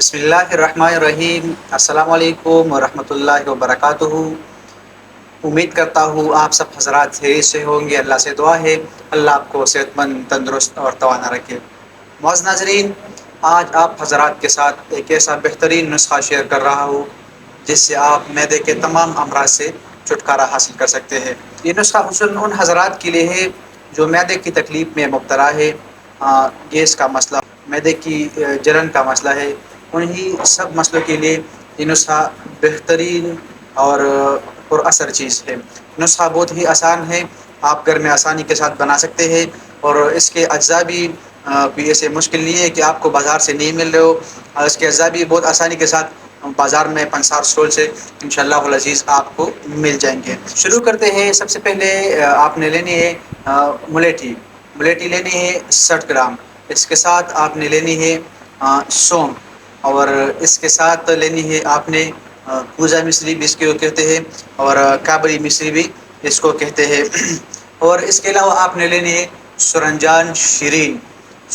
بسم اللہ الرحمن الرحیم، السلام علیکم ورحمۃ اللہ وبرکاتہ۔ امید کرتا ہوں آپ سب حضرات خیریت سے ہوں گے۔ اللہ سے دعا ہے اللہ آپ کو صحت مند، تندرست اور توانا رکھے۔ معزز ناظرین، آج آپ حضرات کے ساتھ ایک ایسا بہترین نسخہ شیئر کر رہا ہوں جس سے آپ معدے کے تمام امراض سے چھٹکارا حاصل کر سکتے ہیں۔ یہ نسخہ خصوصاً ان حضرات کے لیے ہے جو معدے کی تکلیف میں مبتلا ہے، گیس کا مسئلہ، معدے کی جلن کا مسئلہ ہے۔ انہی سب مسئلوں کے لیے یہ نسخہ بہترین اور پر اثر چیز ہے۔ نسخہ بہت ہی آسان ہے، آپ گھر میں آسانی کے ساتھ بنا سکتے ہیں، اور اس کے اجزاء بھی ایسے مشکل نہیں ہے کہ آپ کو بازار سے نہیں مل رہے ہو۔ اس کے اجزاء بھی بہت آسانی کے ساتھ بازار میں پنسار اسٹور سے انشاءاللہ العزیز آپ کو مل جائیں گے۔ شروع کرتے ہیں۔ سب سے پہلے آپ نے لینی ہے ملیٹھی۔ ملیٹھی لینی ہے 60 گرام۔ اس کے ساتھ آپ نے لینی ہے سونف، اور اس کے ساتھ لینی ہے آپ نے پوجا مصری بھی اس کو کہتے ہیں، اور کابلی مصری بھی اس کو کہتے ہیں۔ اور اس کے علاوہ آپ نے لینی ہے سرنجان شیرین۔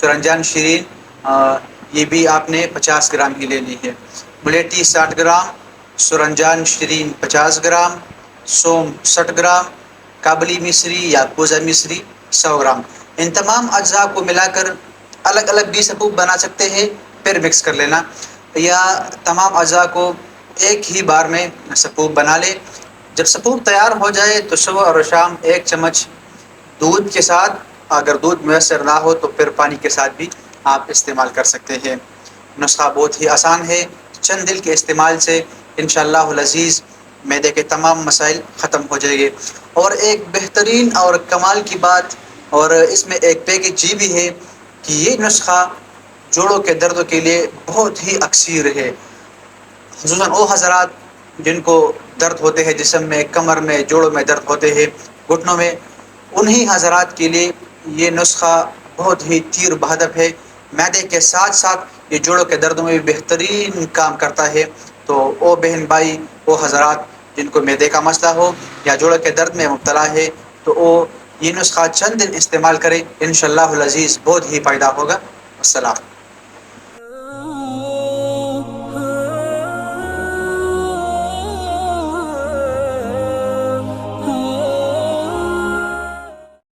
سرنجان شیرین یہ بھی آپ نے 50 گرام کی لینی ہے۔ ملیٹھی 60 گرام، سرنجان شیرین 50 گرام، سونف 60 گرام، کابلی مصری یا پوجا مصری 100 گرام۔ ان تمام اجزاء کو ملا کر الگ الگ بھی سپوپ بنا سکتے ہیں، پھر مکس کر لینا، یا تمام اجزاء کو ایک ہی بار میں سپوپ بنا لے۔ جب سپوپ تیار ہو جائے تو صبح اور شام 1 چمچ دودھ کے ساتھ، اگر دودھ میسر نہ ہو تو پھر پانی کے ساتھ بھی آپ استعمال کر سکتے ہیں۔ نسخہ بہت ہی آسان ہے، چند دن کے استعمال سے انشاءاللہ العزیز معدے کے تمام مسائل ختم ہو جائیں گے۔ اور ایک بہترین اور کمال کی بات، اور اس میں ایک پیکیج یہ بھی ہے کہ یہ نسخہ جوڑوں کے درد کے لیے بہت ہی اکثیر ہے، خصوصاً وہ حضرات جن کو درد ہوتے ہیں جسم میں، کمر میں، جوڑوں میں درد ہوتے ہیں، گھٹنوں میں، انہی حضرات کے لیے یہ نسخہ بہت ہی تیر بہدف ہے۔ معدے کے ساتھ ساتھ یہ جوڑوں کے دردوں میں بھی بہترین کام کرتا ہے۔ تو او بہن بھائی، وہ حضرات جن کو معدے کا مسئلہ ہو یا جوڑوں کے درد میں مبتلا ہے، تو وہ یہ نسخہ چند دن استعمال کریں، انشاءاللہ العزیز بہت ہی فائدہ ہوگا۔ السلام۔